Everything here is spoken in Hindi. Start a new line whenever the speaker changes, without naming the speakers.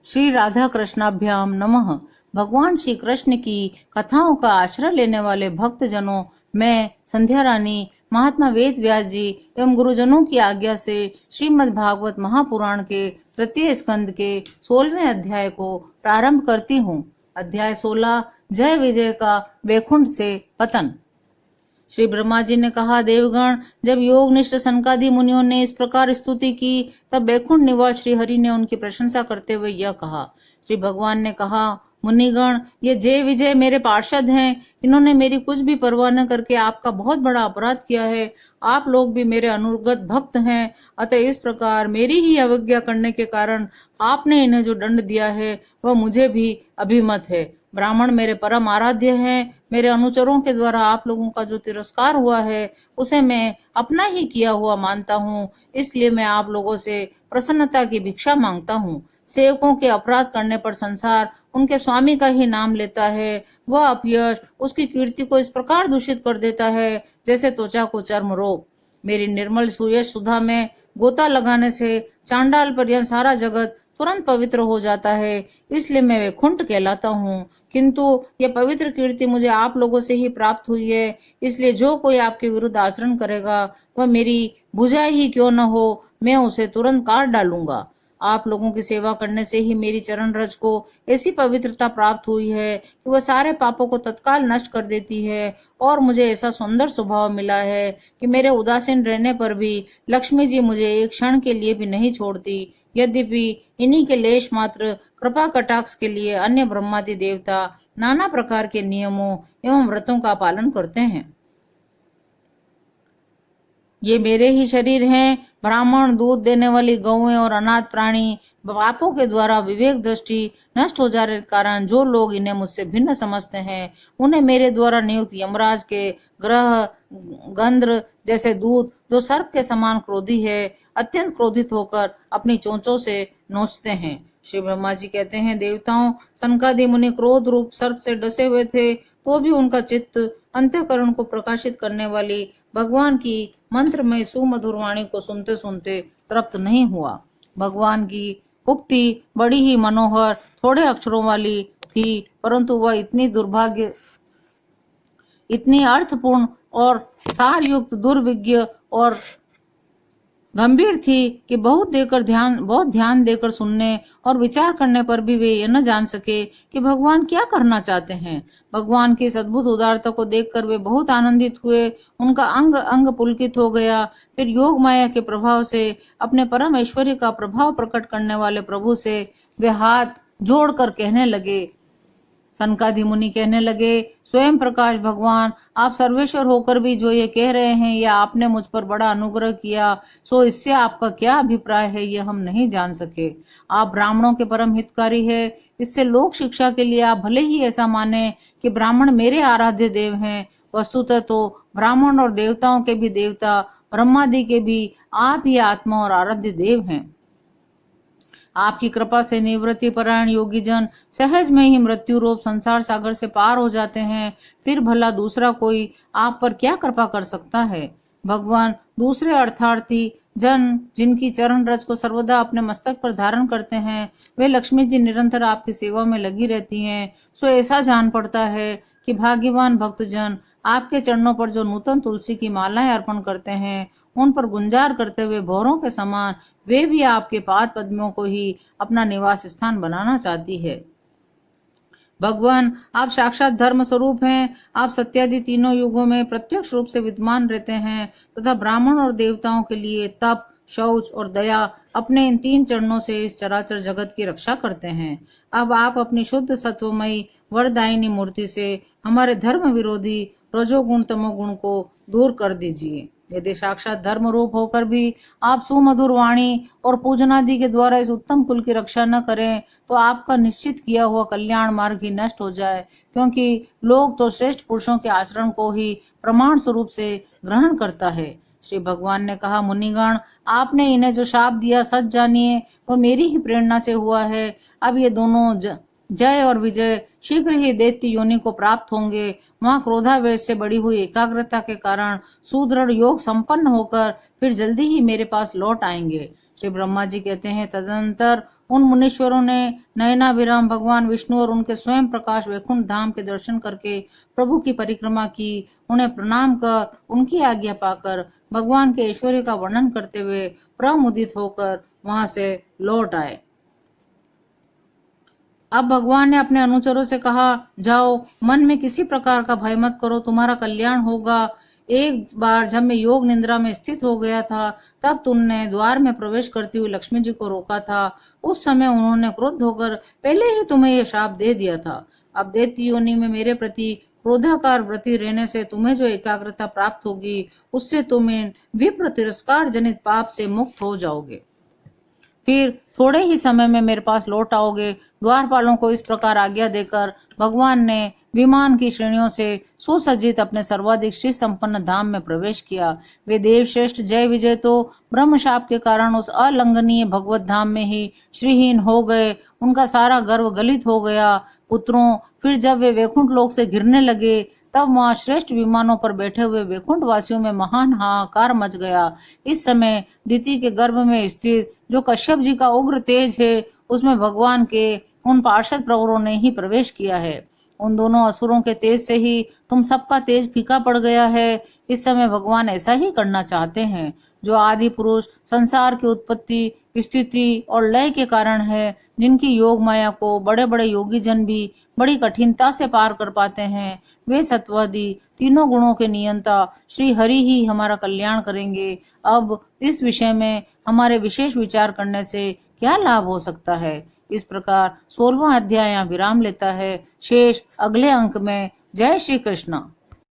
श्री राधा कृष्णाभ्याम नमः। भगवान श्री कृष्ण की कथाओं का आश्रय लेने वाले भक्त जनों, मैं संध्या रानी महात्मा वेद व्यास जी एवं गुरुजनों की आज्ञा से श्रीमद् भागवत महापुराण के तृतीय स्कंद के 16वें अध्याय को प्रारंभ करती हूँ। अध्याय 16, जय विजय का वैकुंठ से पतन। श्री ब्रह्मा जी ने कहा, देवगण, जब योगनिष्ठ सनकादि मुनियों ने इस प्रकार स्तुति की, तब वैकुंठ निवास श्री हरि ने उनकी प्रशंसा करते हुए यह कहा। श्री भगवान ने कहा, मुनिगण, ये जय विजय मेरे पार्षद हैं। इन्होंने मेरी कुछ भी परवाह न करके आपका बहुत बड़ा अपराध किया है। आप लोग भी मेरे अनुगत भक्त हैं, अतः इस प्रकार मेरी ही अवज्ञा करने के कारण आपने इन्हें जो दंड दिया है वह मुझे भी अभिमत है। ब्राह्मण मेरे परम आराध्य हैं। मेरे अनुचरों के द्वारा आप लोगों का जो तिरस्कार हुआ है उसे मैं अपना ही किया हुआ मानता हूँ, इसलिए मैं आप लोगों से प्रसन्नता की भिक्षा मांगता हूँ। सेवकों के अपराध करने पर संसार उनके स्वामी का ही नाम लेता है। वह अपयश उसकी कीर्ति को इस प्रकार दूषित कर देता है जैसे त्वचा को चर्म रोग। मेरी निर्मल सुयश सुधा में गोता लगाने से चांडाल पर्यंत सारा जगत तुरंत पवित्र हो जाता है, इसलिए मैं वैकुंठ कहलाता हूँ। किंतु यह पवित्र कीर्ति मुझे आप लोगों से ही प्राप्त हुई है, इसलिए जो कोई आपके विरुद्ध आचरण करेगा वह मेरी भुजा ही क्यों न हो, मैं उसे तुरंत काट डालूंगा। आप लोगों की सेवा करने से ही मेरी चरण रज को ऐसी पवित्रता प्राप्त हुई है कि वह सारे पापों को तत्काल नष्ट कर देती है, और मुझे ऐसा सुंदर स्वभाव मिला है कि मेरे उदासीन रहने पर भी लक्ष्मी जी मुझे एक क्षण के लिए भी नहीं छोड़ती। यद्यपि इन्हीं के लेश मात्र कृपा कटाक्ष के लिए अन्य ब्रह्मादि देवता नाना प्रकार के नियमों एवं व्रतों का पालन करते हैं। ये मेरे ही शरीर हैं। ब्राह्मण, दूध देने वाली गौएं और अनाथ प्राणी पापों के द्वारा विवेक दृष्टि नष्ट हो जाने के कारण जो लोग इन्हें मुझसे भिन्न समझते हैं, उन्हें मेरे द्वारा नियुक्त यमराज के ग्रह गंध्र जैसे दूत, जो सर्प के समान क्रोधी है, अत्यंत क्रोधित होकर अपनी चोंचों से नोचते हैं। श्री ब्रह्मा जी कहते हैं, देवताओं, सनकादि मुनि क्रोध रूप सर्प से डसे हुए थे, तो भी उनका चित्त अंतःकरण को प्रकाशित करने वाली भगवान की मंत्रमय सुमधुर वाणी को सुनते सुनते तृप्त नहीं हुआ। भगवान की उक्ति बड़ी ही मनोहर, थोड़े अक्षरों वाली थी, परंतु वह इतनी अर्थपूर्ण और सारयुक्त, दुर्विज्ञ और गंभीर थी कि बहुत ध्यान देकर सुनने और विचार करने पर भी वे यह न जान सके कि भगवान क्या करना चाहते हैं। भगवान की इस अद्भुत उदारता को देखकर वे बहुत आनंदित हुए। उनका अंग अंग पुलकित हो गया। फिर योग माया के प्रभाव से अपने परम ऐश्वर्य का प्रभाव प्रकट करने वाले प्रभु से वे हाथ जोड़कर कहने लगे, सनकादि मुनि कहने लगे, स्वयं प्रकाश भगवान, आप सर्वेश्वर होकर भी जो ये कह रहे हैं, या आपने मुझ पर बड़ा अनुग्रह किया, सो इससे आपका क्या अभिप्राय है, ये हम नहीं जान सके। आप ब्राह्मणों के परम हितकारी है। इससे लोक शिक्षा के लिए आप भले ही ऐसा माने कि ब्राह्मण मेरे आराध्य देव हैं, वस्तुतः तो ब्राह्मण और देवताओं के भी देवता, ब्रह्मादि के भी आप ही आत्मा और आराध्य देव हैं। आपकी कृपा से निवृत्ति परायण योगी जन सहज में ही मृत्यु रूप संसार सागर से पार हो जाते हैं। फिर भला दूसरा कोई आप पर क्या कृपा कर सकता है। भगवान, दूसरे अर्थार्थी जन जिनकी चरण रज को सर्वदा अपने मस्तक पर धारण करते हैं, वे लक्ष्मी जी निरंतर आपकी सेवा में लगी रहती हैं। सो ऐसा जान पड़ता है कि भाग्यवान भक्तजन आपके चरणों पर जो नूतन तुलसी की मालाएं अर्पण करते हैं, उन पर गुंजार करते हुए भौरों के समान वे भी आपके पाद पद्मों को ही अपना निवास स्थान बनाना चाहती है। भगवान, आप साक्षात धर्म स्वरूप हैं। आप सत्यादि तीनों युगों में प्रत्यक्ष रूप से विद्यमान रहते हैं तथा ब्राह्मण और देवताओं के लिए तप, शौच और दया अपने इन 3 चरणों से इस चराचर जगत की रक्षा करते हैं। अब आप अपनी शुद्ध सत्वमयी वरदायिनी मूर्ति से हमारे धर्म विरोधी रजोगुण तमोगुण को दूर कर दीजिए। यदि साक्षात धर्म रूप होकर भी आप सुमधुर वाणी और पूजनादि के द्वारा इस उत्तम कुल की रक्षा न करें, तो आपका निश्चित किया हुआ कल्याण मार्ग ही नष्ट हो जाए, क्योंकि लोग तो श्रेष्ठ पुरुषों के आचरण को ही प्रमाण स्वरूप से ग्रहण करता है। श्री भगवान ने कहा, मुनिगण, आपने इन्हें जो शाप दिया सच जानिए वह मेरी ही प्रेरणा से हुआ है। अब ये दोनों जय और विजय शीघ्र ही दैत्य योनि को प्राप्त होंगे। वहां क्रोधावेश से बढ़ी हुई एकाग्रता के कारण सुदृढ़ योग संपन्न होकर फिर जल्दी ही मेरे पास लौट आएंगे। श्री ब्रह्मा जी कहते हैं, तदनंतर उन मुनीश्वरों ने नयनाभिराम भगवान विष्णु और उनके स्वयं प्रकाश वैकुंठ धाम के दर्शन करके प्रभु की परिक्रमा की। उन्हें प्रणाम कर उनकी आज्ञा पाकर भगवान के ऐश्वर्य का वर्णन करते हुए प्रमुदित होकर वहां से लौट आए। अब भगवान ने अपने अनुचरों से कहा, जाओ, मन में किसी प्रकार का भय मत करो, तुम्हारा कल्याण होगा। एक बार जब मैं योग निद्रा में स्थित हो गया था, तब तुमने द्वार में प्रवेश करती हुई लक्ष्मी जी को रोका था। उस समय उन्होंने क्रुद्ध होकर पहले ही तुम्हें यह शाप दे दिया था। अब दैत्य योनि में मेरे प्रति क्रोधाकार व्रति रहने से तुम्हें जो एकाग्रता प्राप्त होगी, उससे तुम इन विप्र तिरस्कार जनित पाप से मुक्त हो जाओगे। फिर थोड़े ही समय में मेरे पास लौट आओगे। द्वारपालों को इस प्रकार आज्ञा देकर भगवान ने विमान की श्रेणियों से सुसज्जित अपने सर्वाधिक श्री संपन्न धाम में प्रवेश किया। वे देवश्रेष्ठ जय विजय तो ब्रह्मशाप के कारण उस अलंघनीय भगवत धाम में ही श्रीहीन हो गए। उनका सारा गर्व गलित हो गया। पुत्रों, फिर जब वे वैकुंठ लोक से गिरने लगे, तब वहां श्रेष्ठ विमानों पर बैठे हुए वैकुंठ वासियों में महान हाहाकार मच गया। इस समय दिति के गर्भ में स्थित जो कश्यप जी का उग्र तेज है, उसमें भगवान के उन पार्षद प्रवरों ने ही प्रवेश किया है। उन दोनों असुरों के तेज से ही तुम सबका तेज फीका पड़ गया है। इस समय भगवान ऐसा ही करना चाहते हैं। जो आदि पुरुष संसार की उत्पत्ति, स्थिति और लय के कारण है, जिनकी योग माया को बड़े बड़े योगी जन भी बड़ी कठिनता से पार कर पाते हैं, वे सत्वादि तीनों गुणों के नियंता श्री हरि ही हमारा कल्याण करेंगे। अब इस विषय में हमारे विशेष विचार करने से क्या लाभ हो सकता है। इस प्रकार 16वां अध्याय यहाँ विराम लेता है। शेष अगले अंक में। जय श्री कृष्ण।